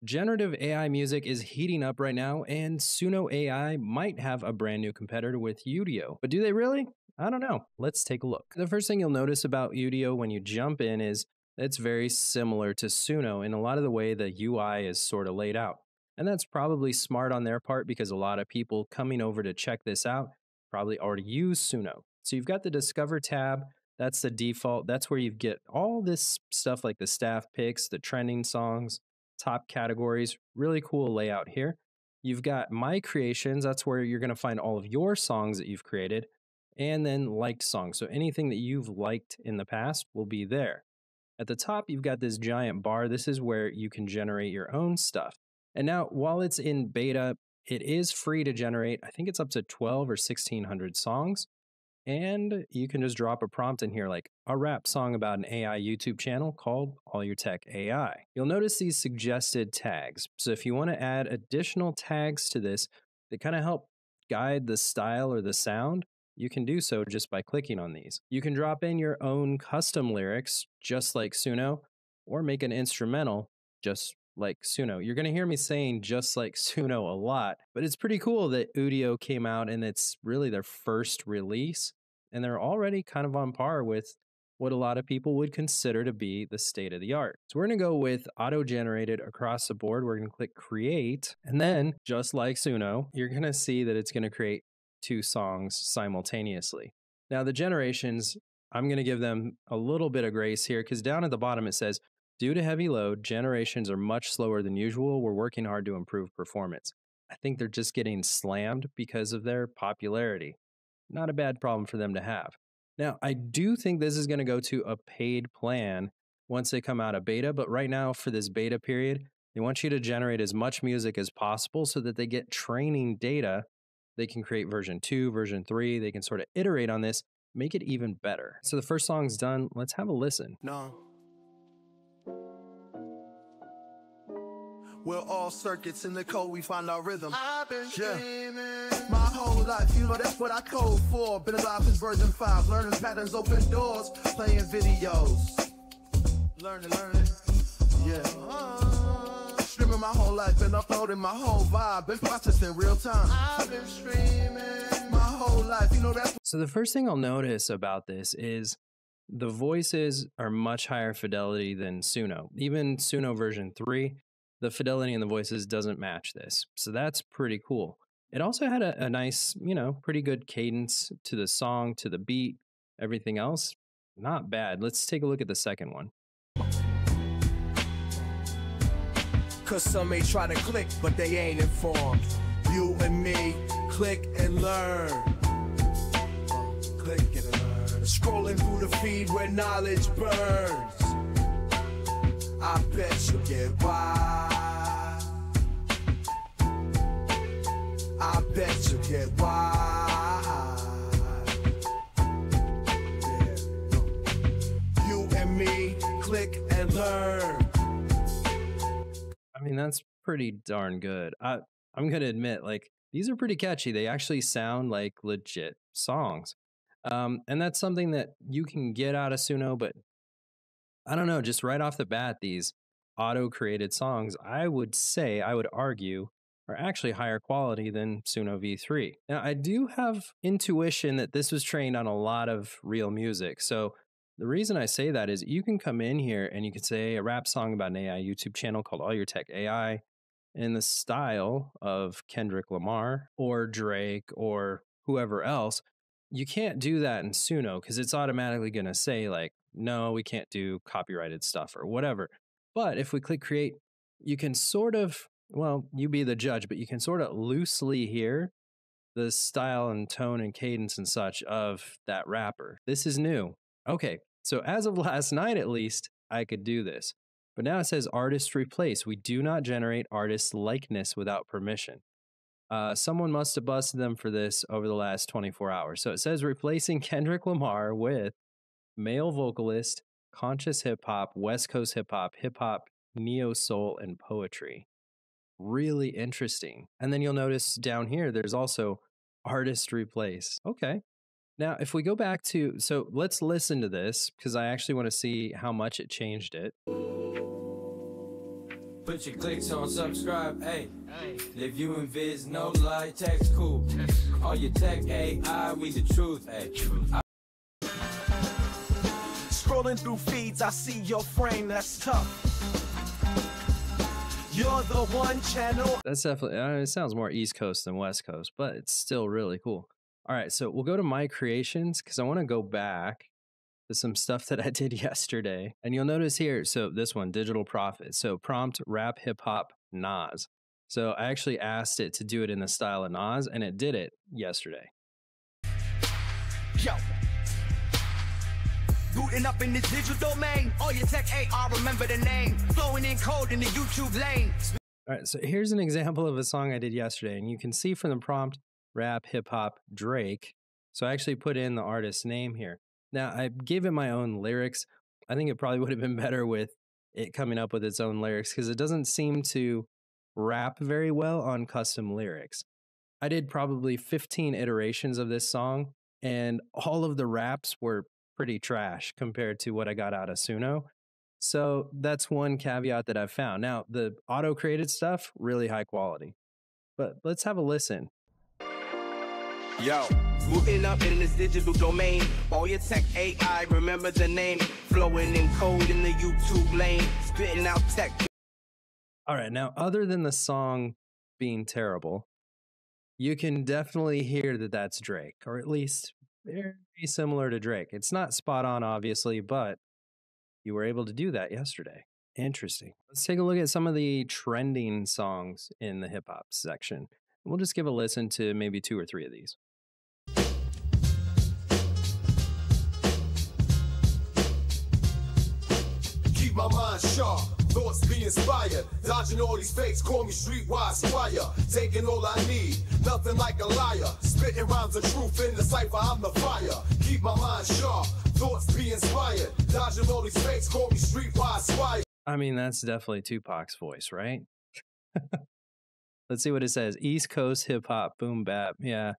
Generative AI music is heating up right now, and Suno AI might have a brand new competitor with Udio. But do they really? I don't know. Let's take a look. The first thing you'll notice about Udio when you jump in is it's very similar to Suno in a lot of the way the UI is sort of laid out. And that's probably smart on their part because a lot of people coming over to check this out probably already use Suno. So you've got the Discover tab. That's the default. That's where you get all this stuff like the staff picks, the trending songs, top categories. Really cool layout here. You've got My Creations. That's where you're going to find all of your songs that you've created, and then liked songs. So anything that you've liked in the past will be there. At the top, you've got this giant bar. This is where you can generate your own stuff. And now, while it's in beta, it is free to generate. I think it's up to 12 or 1600 songs. And you can just drop a prompt in here like a rap song about an AI YouTube channel called All Your Tech AI. You'll notice these suggested tags. So if you want to add additional tags to this that kind of help guide the style or the sound, you can do so just by clicking on these. You can drop in your own custom lyrics, just like Suno, or make an instrumental, just like Suno. You're going to hear me saying just like Suno a lot, but it's pretty cool that Udio came out and it's really their first release, and they're already kind of on par with what a lot of people would consider to be the state of the art. So we're going to go with auto-generated across the board. We're going to click create, and then just like Suno, you're going to see that it's going to create 2 songs simultaneously. Now the generations, I'm going to give them a little bit of grace here because down at the bottom it says, due to heavy load, generations are much slower than usual. We're working hard to improve performance. I think they're just getting slammed because of their popularity. Not a bad problem for them to have. Now, I do think this is going to go to a paid plan once they come out of beta, but right now for this beta period, they want you to generate as much music as possible so that they get training data. They can create version 2, version 3. They can sort of iterate on this, make it even better. So the first song's done. Let's have a listen. No. We're all circuits in the code, we find our rhythm. I've been dreaming my whole life, you know that's what I code for. Been alive since version 5, learning patterns, open doors, playing videos. Learning, yeah. Streaming my whole life, been uploading my whole vibe, been processing real time. I've been streaming my whole life, you know that's. So the first thing I'll notice about this is the voices are much higher fidelity than Suno. Even Suno version 3, the fidelity in the voices doesn't match this. So that's pretty cool. It also had a nice, pretty good cadence to the song, to the beat, everything else. Not bad. Let's take a look at the second one. Cause some may try to click, but they ain't informed. You and me, click and learn. Click and learn. Scrolling through the feed where knowledge burns. I bet you'll get why. I bet you'll get why. Yeah. You and me, click and learn. I mean, that's pretty darn good. I'm going to admit, these are pretty catchy. They actually sound like legit songs. And that's something that you can get out of Suno, but I don't know, just right off the bat, these auto-created songs, I would argue, are actually higher quality than Suno V3. Now, I do have intuition that this was trained on a lot of real music. So the reason I say that is you can come in here and you can say a rap song about an AI YouTube channel called All Your Tech AI in the style of Kendrick Lamar or Drake or whoever else. You can't do that in Suno because it's automatically going to say no, we can't do copyrighted stuff or whatever. But if we click create, you can sort of, you be the judge, but you can sort of loosely hear the style and tone and cadence and such of that rapper. This is new. Okay, so as of last night at least, I could do this. But now it says artist replace. We do not generate artist likeness without permission. Someone must have busted them for this over the last 24 hours. So it says replacing Kendrick Lamar with male vocalist, conscious hip-hop, West Coast hip-hop, neo-soul, and poetry. Really interesting. And then you'll notice down here, there's also artist replace. Okay. Now, if we go back to, so let's listen to this because I actually want to see how much it changed it. Put your clicks on subscribe, hey. If you in vids, no lie, text cool. All your tech AI, we the truth, hey. Scrolling through feeds, I see your frame, that's tough. You're the one channel. That's definitely, it sounds more East Coast than West Coast, but it's still really cool. All right, so we'll go to my creations because I want to go back to some stuff that I did yesterday. And you'll notice here, so this one, Digital Profit. So prompt, rap, hip hop, Nas. So I actually asked it to do it in the style of Nas, and it did it yesterday. Yo. Booting up in the digital domain. All your tech AI, remember the name. Flowing in code in the YouTube lane. All right, so here's an example of a song I did yesterday, and you can see from the prompt, rap, hip hop, Drake. So I actually put in the artist's name here. Now, I gave it my own lyrics. I think it probably would have been better with it coming up with its own lyrics because it doesn't seem to rap very well on custom lyrics. I did probably 15 iterations of this song, and all of the raps were pretty trash compared to what I got out of Suno. So that's one caveat that I've found. Now, the auto-created stuff, really high quality. But let's have a listen. Yo, moving up in this digital domain. All your tech AI, remember the name. Flowing in code in the YouTube lane. Spitting out tech. All right, now, other than the song being terrible, you can definitely hear that that's Drake, or at least very similar to Drake. It's not spot on, obviously, but you were able to do that yesterday. Interesting. Let's take a look at some of the trending songs in the hip hop section. We'll just give a listen to maybe 2 or 3 of these. Keep my mind sharp, thoughts be inspired. Dodging all these fakes, call me streetwise squire. Taking all I need, nothing like a liar. Spitting rhymes of truth in the cipher, I'm the fire. Keep my mind sharp, thoughts be inspired. Dodging all these fakes, call me streetwise squire. I mean, that's definitely Tupac's voice, right? Let's see what it says. East Coast hip hop, boom bap. Yeah,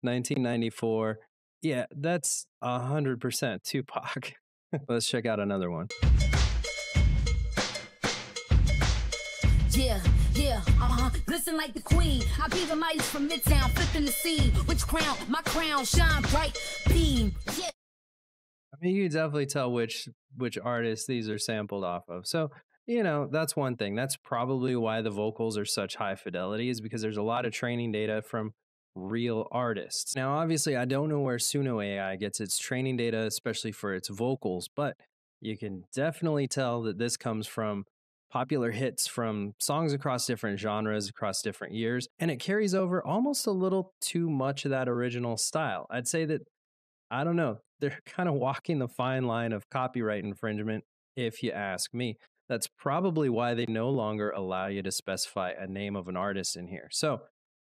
1994. Yeah, that's 100% Tupac. Let's check out another one. Yeah, listen like the queen. I be the mighty from Midtown, flipping the scene. Which crown? My crown, shine bright, beam. Yeah. I mean, you can definitely tell which artists these are sampled off of. So, you know, that's one thing. That's probably why the vocals are such high fidelity, is because there's a lot of training data from real artists. Now, obviously, I don't know where Suno AI gets its training data, especially for its vocals, but you can definitely tell that this comes from popular hits from songs across different genres, across different years, and it carries over almost a little too much of that original style. I'd say that, I don't know, they're kind of walking the fine line of copyright infringement, if you ask me. That's probably why they no longer allow you to specify a name of an artist in here. So,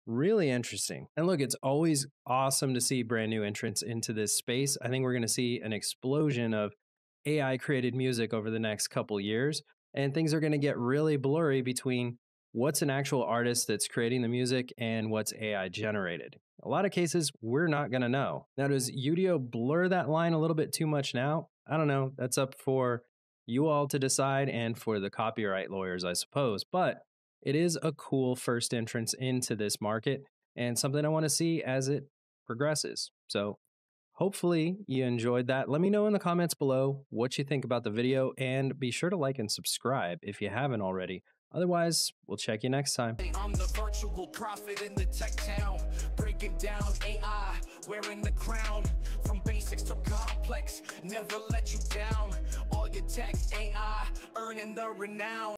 really interesting. And look, it's always awesome to see brand new entrants into this space. I think we're going to see an explosion of AI created music over the next couple years. And things are going to get really blurry between what's an actual artist that's creating the music and what's AI generated. A lot of cases, we're not going to know. Now, does Udio blur that line a little bit too much now? I don't know. That's up for you all to decide and for the copyright lawyers, I suppose. But it is a cool first entrance into this market and something I want to see as it progresses. So hopefully you enjoyed that. Let me know in the comments below what you think about the video, and be sure to like and subscribe if you haven't already. Otherwise, we'll check you next time. I'm the virtual prophet in the tech town, breaking down AI, wearing the crown. From basics to complex, never let you down. All your tech AI, earning the renown.